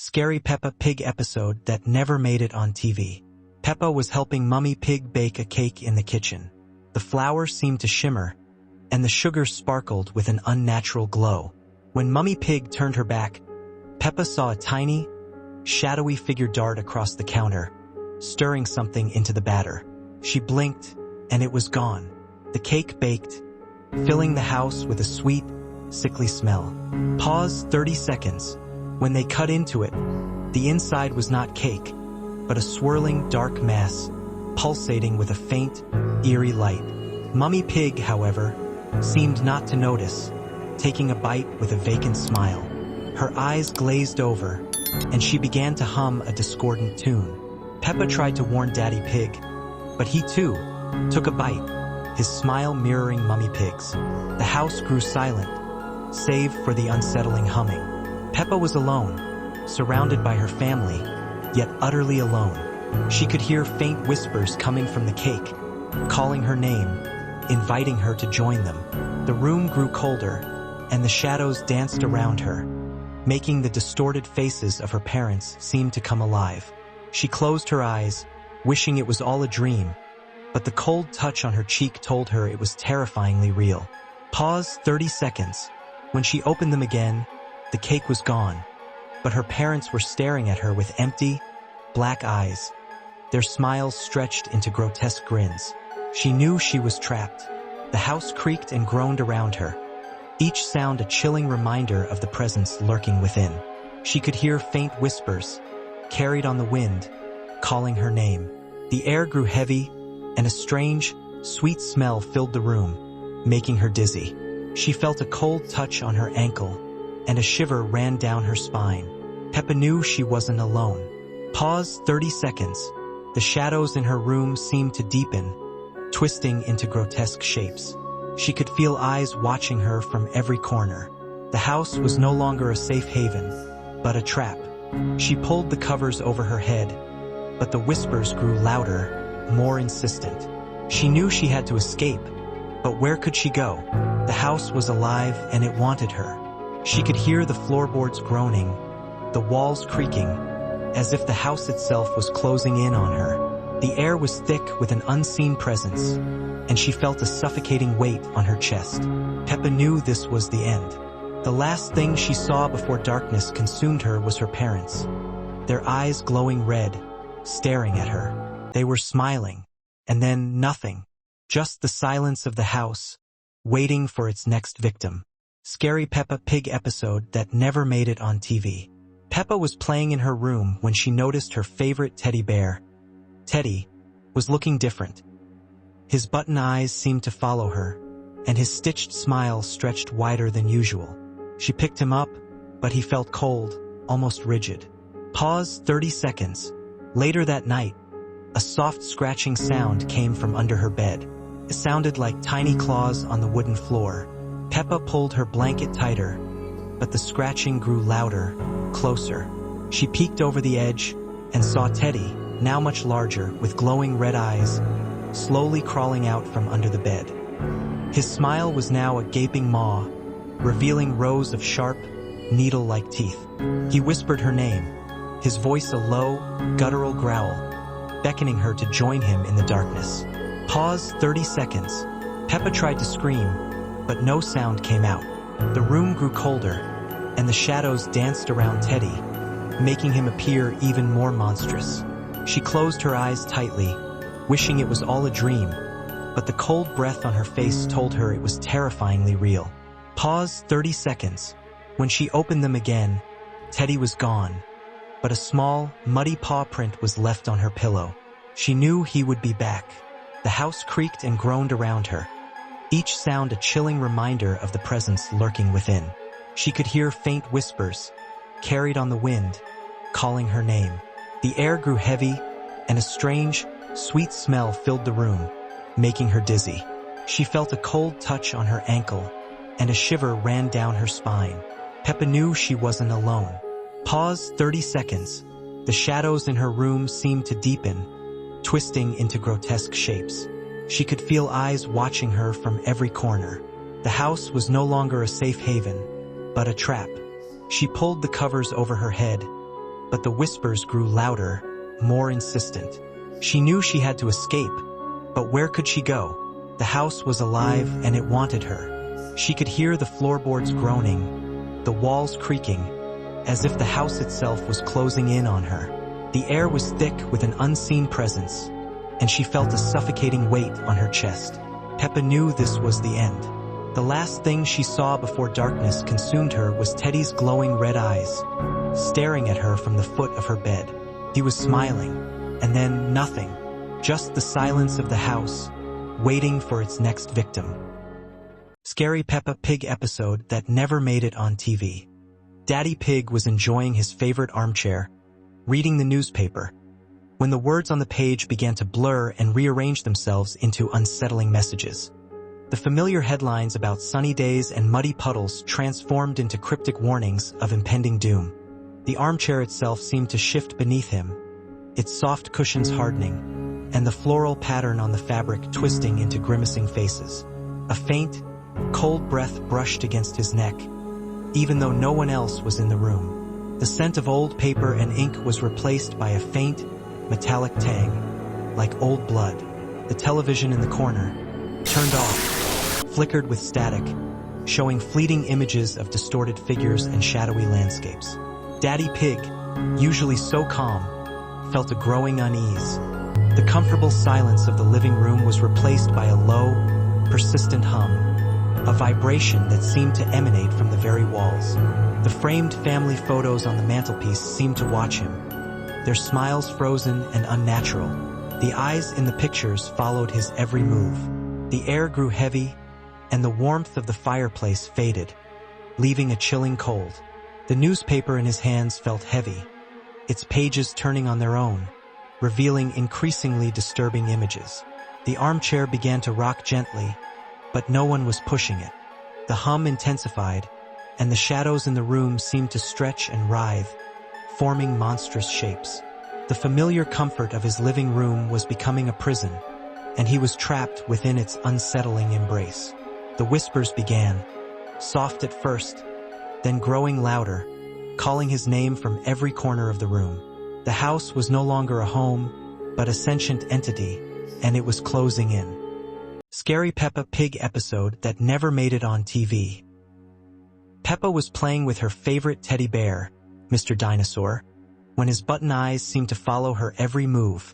scary Peppa Pig episode that never made it on TV. Peppa was helping Mummy Pig bake a cake in the kitchen. The flour seemed to shimmer, and the sugar sparkled with an unnatural glow. When Mummy Pig turned her back, Peppa saw a tiny, shadowy figure dart across the counter, stirring something into the batter. She blinked, and it was gone. The cake baked, filling the house with a sweet, sickly smell. Pause 30 seconds. When they cut into it, the inside was not cake, but a swirling dark mass, pulsating with a faint, eerie light. Mummy Pig, however, seemed not to notice, taking a bite with a vacant smile. Her eyes glazed over, and she began to hum a discordant tune. Peppa tried to warn Daddy Pig, but he too took a bite, his smile mirroring Mummy Pig's. The house grew silent, save for the unsettling humming. Peppa was alone, surrounded by her family, yet utterly alone. She could hear faint whispers coming from the cake, calling her name, inviting her to join them. The room grew colder, and the shadows danced around her, making the distorted faces of her parents seem to come alive. She closed her eyes, wishing it was all a dream, but the cold touch on her cheek told her it was terrifyingly real. Pause 30 seconds. When she opened them again, the cake was gone, but her parents were staring at her with empty, black eyes, their smiles stretched into grotesque grins. She knew she was trapped. The house creaked and groaned around her, each sound a chilling reminder of the presence lurking within. She could hear faint whispers, carried on the wind, calling her name. The air grew heavy, and a strange, sweet smell filled the room, making her dizzy. She felt a cold touch on her ankle, and a shiver ran down her spine. Peppa knew she wasn't alone. Pause 30 seconds. The shadows in her room seemed to deepen, twisting into grotesque shapes. She could feel eyes watching her from every corner. The house was no longer a safe haven, but a trap. She pulled the covers over her head, but the whispers grew louder, more insistent. She knew she had to escape, but where could she go? The house was alive and it wanted her. She could hear the floorboards groaning, the walls creaking, as if the house itself was closing in on her. The air was thick with an unseen presence, and she felt a suffocating weight on her chest. Peppa knew this was the end. The last thing she saw before darkness consumed her was her parents, their eyes glowing red, staring at her. They were smiling, and then nothing, just the silence of the house, waiting for its next victim. Scary Peppa Pig episode that never made it on TV. Peppa was playing in her room when she noticed her favorite teddy bear, Teddy, was looking different. His button eyes seemed to follow her, and his stitched smile stretched wider than usual. She picked him up, but he felt cold, almost rigid. Pause 30 seconds. Later that night, a soft scratching sound came from under her bed. It sounded like tiny claws on the wooden floor. Peppa pulled her blanket tighter, but the scratching grew louder, closer. She peeked over the edge and saw Teddy, now much larger, with glowing red eyes, slowly crawling out from under the bed. His smile was now a gaping maw, revealing rows of sharp, needle-like teeth. He whispered her name, his voice a low, guttural growl, beckoning her to join him in the darkness. Pause 30 seconds. Peppa tried to scream, but no sound came out. The room grew colder, and the shadows danced around Teddy, making him appear even more monstrous. She closed her eyes tightly, wishing it was all a dream, but the cold breath on her face told her it was terrifyingly real. Pause 30 seconds. When she opened them again, Teddy was gone, but a small, muddy paw print was left on her pillow. She knew he would be back. The house creaked and groaned around her, each sound a chilling reminder of the presence lurking within. She could hear faint whispers, carried on the wind, calling her name. The air grew heavy, and a strange, sweet smell filled the room, making her dizzy. She felt a cold touch on her ankle, and a shiver ran down her spine. Peppa knew she wasn't alone. Pause 30 seconds. The shadows in her room seemed to deepen, twisting into grotesque shapes. She could feel eyes watching her from every corner. The house was no longer a safe haven, but a trap. She pulled the covers over her head, but the whispers grew louder, more insistent. She knew she had to escape, but where could she go? The house was alive and it wanted her. She could hear the floorboards groaning, the walls creaking, as if the house itself was closing in on her. The air was thick with an unseen presence, and she felt a suffocating weight on her chest. Peppa knew this was the end. The last thing she saw before darkness consumed her was Teddy's glowing red eyes, staring at her from the foot of her bed. He was smiling, and then nothing, just the silence of the house, waiting for its next victim. Scary Peppa Pig episode that never made it on TV. Daddy Pig was enjoying his favorite armchair, reading the newspaper, when the words on the page began to blur and rearrange themselves into unsettling messages. The familiar headlines about sunny days and muddy puddles transformed into cryptic warnings of impending doom. The armchair itself seemed to shift beneath him, its soft cushions hardening, and the floral pattern on the fabric twisting into grimacing faces. A faint, cold breath brushed against his neck, even though no one else was in the room. The scent of old paper and ink was replaced by a faint, metallic tang, like old blood. The television in the corner, turned off, flickered with static, showing fleeting images of distorted figures and shadowy landscapes. Daddy Pig, usually so calm, felt a growing unease. The comfortable silence of the living room was replaced by a low, persistent hum, a vibration that seemed to emanate from the very walls. The framed family photos on the mantelpiece seemed to watch him, their smiles frozen and unnatural. The eyes in the pictures followed his every move. The air grew heavy, and the warmth of the fireplace faded, leaving a chilling cold. The newspaper in his hands felt heavy, its pages turning on their own, revealing increasingly disturbing images. The armchair began to rock gently, but no one was pushing it. The hum intensified, and the shadows in the room seemed to stretch and writhe, forming monstrous shapes. The familiar comfort of his living room was becoming a prison, and he was trapped within its unsettling embrace. The whispers began, soft at first, then growing louder, calling his name from every corner of the room. The house was no longer a home, but a sentient entity, and it was closing in. Scary Peppa Pig episode that never made it on TV. Peppa was playing with her favorite teddy bear, Mr. Dinosaur, when his button eyes seemed to follow her every move.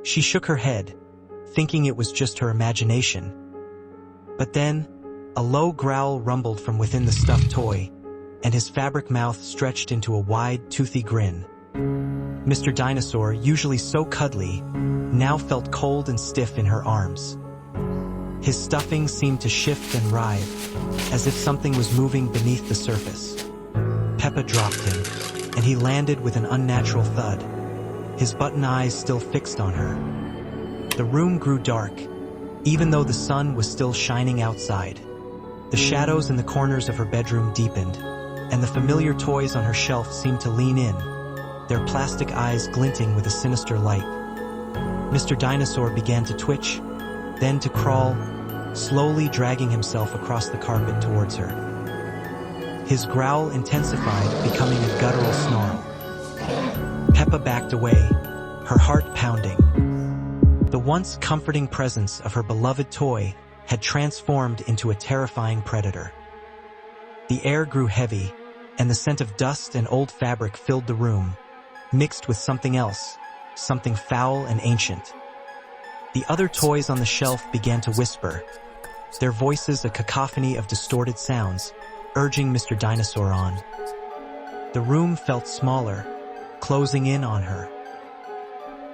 She shook her head, thinking it was just her imagination. But then, a low growl rumbled from within the stuffed toy, and his fabric mouth stretched into a wide, toothy grin. Mr. Dinosaur, usually so cuddly, now felt cold and stiff in her arms. His stuffing seemed to shift and writhe, as if something was moving beneath the surface. Peppa dropped him, and he landed with an unnatural thud, his button eyes still fixed on her. The room grew dark, even though the sun was still shining outside. The shadows in the corners of her bedroom deepened, and the familiar toys on her shelf seemed to lean in, their plastic eyes glinting with a sinister light. Mr. Dinosaur began to twitch, then to crawl, slowly dragging himself across the carpet towards her. His growl intensified, becoming a guttural snarl. Peppa backed away, her heart pounding. The once comforting presence of her beloved toy had transformed into a terrifying predator. The air grew heavy, and the scent of dust and old fabric filled the room, mixed with something else, something foul and ancient. The other toys on the shelf began to whisper, their voices a cacophony of distorted sounds, urging Mr. Dinosaur on. The room felt smaller, closing in on her.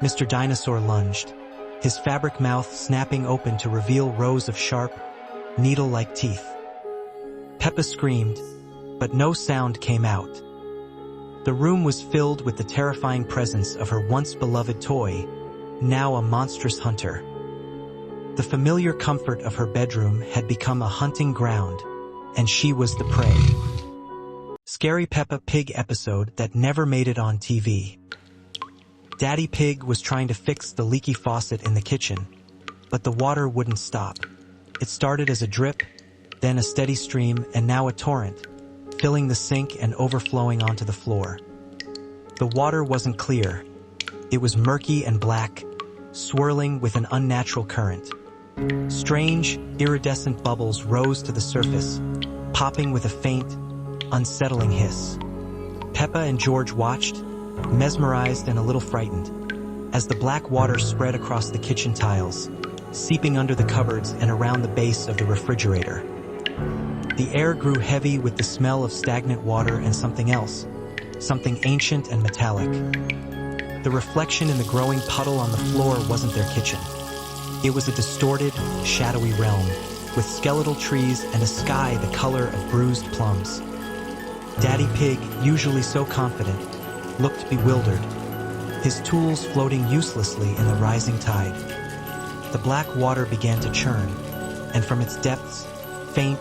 Mr. Dinosaur lunged, his fabric mouth snapping open to reveal rows of sharp, needle-like teeth. Peppa screamed, but no sound came out. The room was filled with the terrifying presence of her once beloved toy, now a monstrous hunter. The familiar comfort of her bedroom had become a hunting ground, and she was the prey. Scary Peppa Pig episode that never made it on TV. Daddy Pig was trying to fix the leaky faucet in the kitchen, but the water wouldn't stop. It started as a drip, then a steady stream, and now a torrent, filling the sink and overflowing onto the floor. The water wasn't clear. It was murky and black, swirling with an unnatural current. Strange, iridescent bubbles rose to the surface, popping with a faint, unsettling hiss. Peppa and George watched, mesmerized and a little frightened, as the black water spread across the kitchen tiles, seeping under the cupboards and around the base of the refrigerator. The air grew heavy with the smell of stagnant water and something else, something ancient and metallic. The reflection in the growing puddle on the floor wasn't their kitchen. It was a distorted, shadowy realm, with skeletal trees and a sky the color of bruised plums. Daddy Pig, usually so confident, looked bewildered, his tools floating uselessly in the rising tide. The black water began to churn, and from its depths, faint,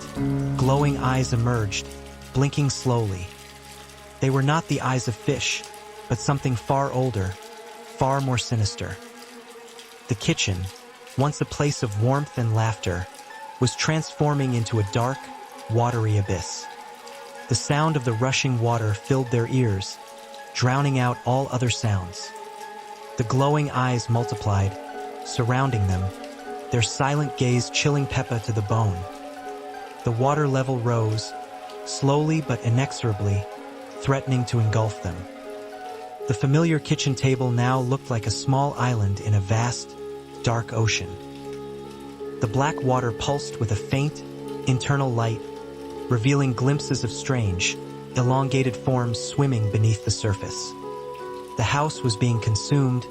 glowing eyes emerged, blinking slowly. They were not the eyes of fish, but something far older, far more sinister. The kitchen, once a place of warmth and laughter, was transforming into a dark, watery abyss. The sound of the rushing water filled their ears, drowning out all other sounds. The glowing eyes multiplied, surrounding them, their silent gaze chilling Peppa to the bone. The water level rose, slowly but inexorably, threatening to engulf them. The familiar kitchen table now looked like a small island in a vast, dark ocean. The black water pulsed with a faint, internal light, revealing glimpses of strange, elongated forms swimming beneath the surface. The house was being consumed,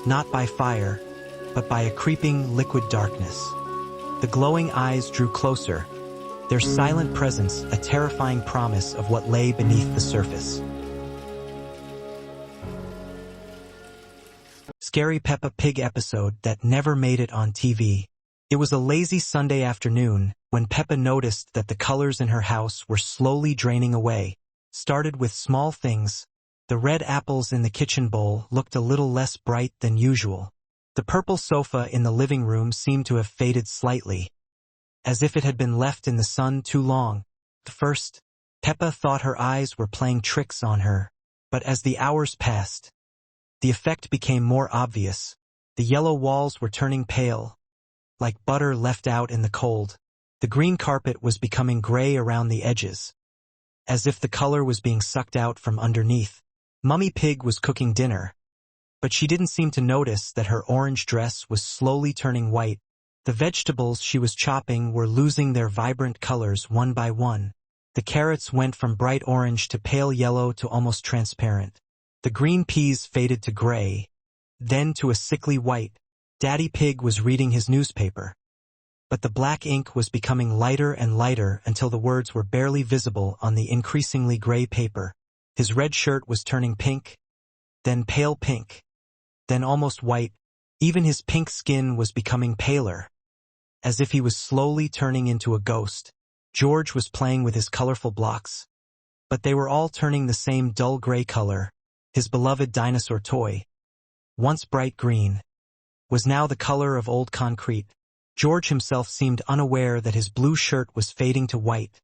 not by fire, but by a creeping liquid darkness. The glowing eyes drew closer, their silent presence a terrifying promise of what lay beneath the surface. Scary Peppa Pig episode that never made it on TV. It was a lazy Sunday afternoon when Peppa noticed that the colors in her house were slowly draining away. Started with small things. The red apples in the kitchen bowl looked a little less bright than usual. The purple sofa in the living room seemed to have faded slightly, as if it had been left in the sun too long. At first, Peppa thought her eyes were playing tricks on her, but as the hours passed, the effect became more obvious. The yellow walls were turning pale, like butter left out in the cold. The green carpet was becoming gray around the edges, as if the color was being sucked out from underneath. Mummy Pig was cooking dinner, but she didn't seem to notice that her orange dress was slowly turning white. The vegetables she was chopping were losing their vibrant colors one by one. The carrots went from bright orange to pale yellow to almost transparent. The green peas faded to gray, then to a sickly white. Daddy Pig was reading his newspaper, but the black ink was becoming lighter and lighter until the words were barely visible on the increasingly gray paper. His red shirt was turning pink, then pale pink, then almost white. Even his pink skin was becoming paler, as if he was slowly turning into a ghost. George was playing with his colorful blocks, but they were all turning the same dull gray color. His beloved dinosaur toy, once bright green, was now the color of old concrete. George himself seemed unaware that his blue shirt was fading to white,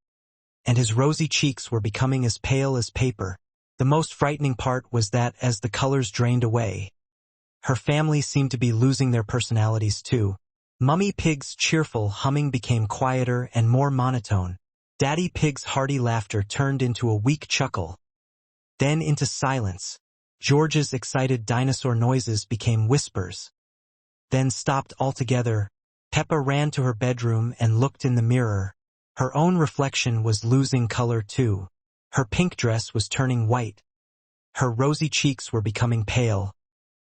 and his rosy cheeks were becoming as pale as paper. The most frightening part was that as the colors drained away, her family seemed to be losing their personalities too. Mummy Pig's cheerful humming became quieter and more monotone. Daddy Pig's hearty laughter turned into a weak chuckle, then into silence. George's excited dinosaur noises became whispers, then stopped altogether. Peppa ran to her bedroom and looked in the mirror. Her own reflection was losing color too. Her pink dress was turning white. Her rosy cheeks were becoming pale,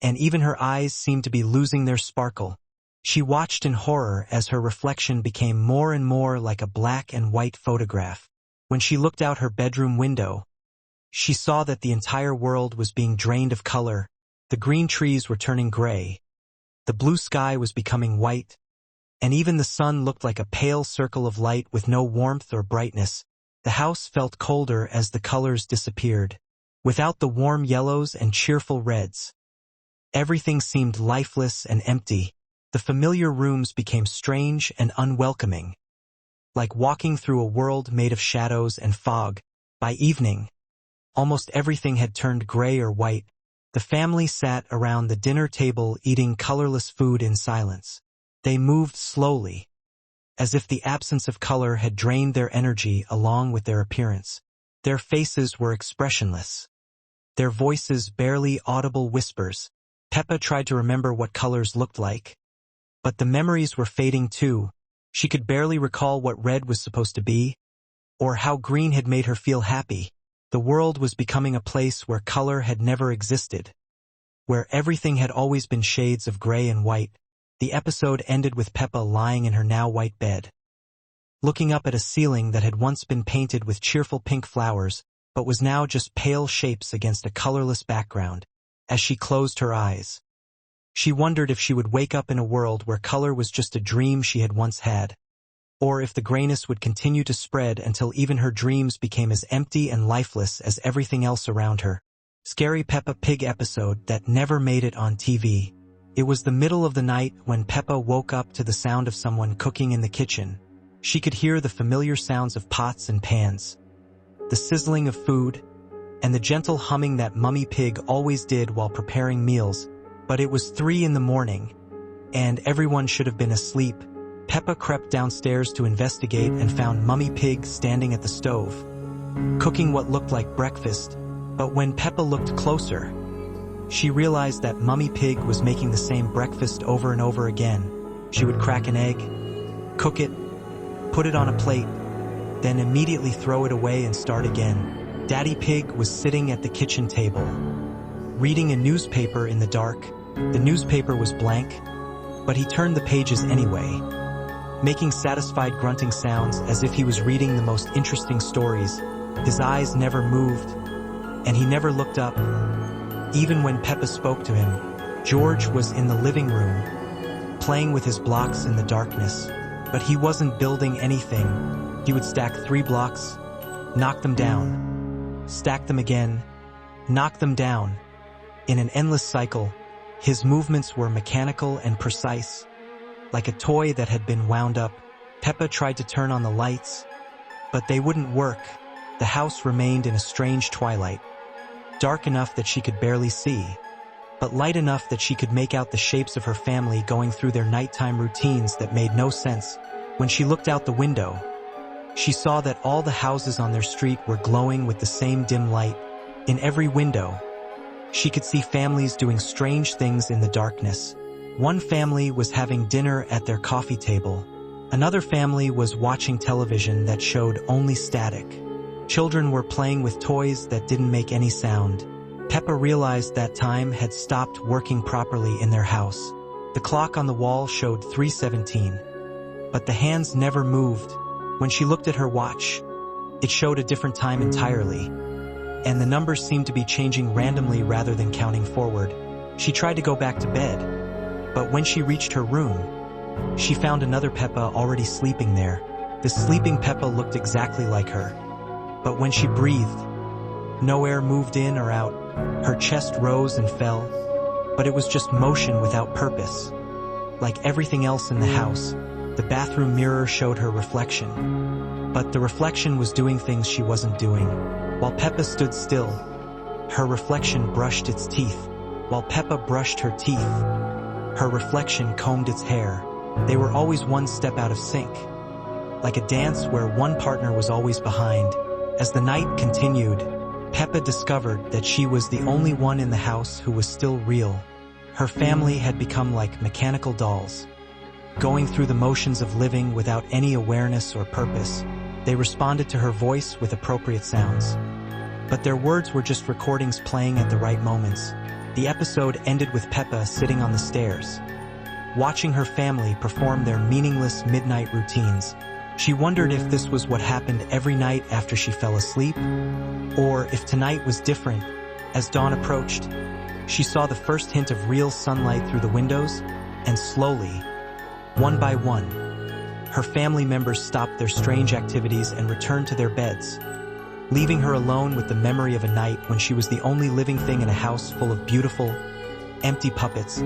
and even her eyes seemed to be losing their sparkle. She watched in horror as her reflection became more and more like a black and white photograph. When she looked out her bedroom window, she saw that the entire world was being drained of color. The green trees were turning gray. The blue sky was becoming white, and even the sun looked like a pale circle of light with no warmth or brightness. The house felt colder as the colors disappeared. Without the warm yellows and cheerful reds, everything seemed lifeless and empty. The familiar rooms became strange and unwelcoming, like walking through a world made of shadows and fog. By evening, Almost everything had turned gray or white. The family sat around the dinner table eating colorless food in silence. They moved slowly, as if the absence of color had drained their energy along with their appearance. Their faces were expressionless, their voices barely audible whispers. Peppa tried to remember what colors looked like, but the memories were fading too. She could barely recall what red was supposed to be, or how green had made her feel happy. The world was becoming a place where color had never existed, where everything had always been shades of gray and white. The episode ended with Peppa lying in her now white bed, looking up at a ceiling that had once been painted with cheerful pink flowers, but was now just pale shapes against a colorless background. As she closed her eyes, she wondered if she would wake up in a world where color was just a dream she had once had, or if the grayness would continue to spread until even her dreams became as empty and lifeless as everything else around her. Scary Peppa Pig episode that never made it on TV. It was the middle of the night when Peppa woke up to the sound of someone cooking in the kitchen. She could hear the familiar sounds of pots and pans, the sizzling of food, and the gentle humming that Mummy Pig always did while preparing meals. But it was 3 in the morning, and everyone should have been asleep. Peppa crept downstairs to investigate and found Mummy Pig standing at the stove, cooking what looked like breakfast. But when Peppa looked closer, she realized that Mummy Pig was making the same breakfast over and over again. She would crack an egg, cook it, put it on a plate, then immediately throw it away and start again. Daddy Pig was sitting at the kitchen table, reading a newspaper in the dark. The newspaper was blank, but he turned the pages anyway, making satisfied grunting sounds as if he was reading the most interesting stories. His eyes never moved, and he never looked up, even when Peppa spoke to him. George was in the living room, playing with his blocks in the darkness, but he wasn't building anything. He would stack 3 blocks, knock them down, stack them again, knock them down. In an endless cycle, his movements were mechanical and precise, like a toy that had been wound up. Peppa tried to turn on the lights, but they wouldn't work. The house remained in a strange twilight, dark enough that she could barely see, but light enough that she could make out the shapes of her family going through their nighttime routines that made no sense. When she looked out the window, she saw that all the houses on their street were glowing with the same dim light. In every window, she could see families doing strange things in the darkness. One family was having dinner at their coffee table. Another family was watching television that showed only static. Children were playing with toys that didn't make any sound. Peppa realized that time had stopped working properly in their house. The clock on the wall showed 3:17, but the hands never moved. When she looked at her watch, it showed a different time entirely, and the numbers seemed to be changing randomly rather than counting forward. She tried to go back to bed, but when she reached her room, she found another Peppa already sleeping there. The sleeping Peppa looked exactly like her, but when she breathed, no air moved in or out. Her chest rose and fell, but it was just motion without purpose. Like everything else in the house, the bathroom mirror showed her reflection, but the reflection was doing things she wasn't doing. While Peppa stood still, her reflection brushed its teeth. While Peppa brushed her teeth, her reflection combed its hair. They were always one step out of sync, like a dance where one partner was always behind. As the night continued, Peppa discovered that she was the only one in the house who was still real. Her family had become like mechanical dolls, going through the motions of living without any awareness or purpose. They responded to her voice with appropriate sounds, but their words were just recordings playing at the right moments. The episode ended with Peppa sitting on the stairs, watching her family perform their meaningless midnight routines. She wondered if this was what happened every night after she fell asleep, or if tonight was different. As dawn approached, she saw the first hint of real sunlight through the windows, and slowly, one by one, her family members stopped their strange activities and returned to their beds, leaving her alone with the memory of a night when she was the only living thing in a house full of beautiful, empty puppets.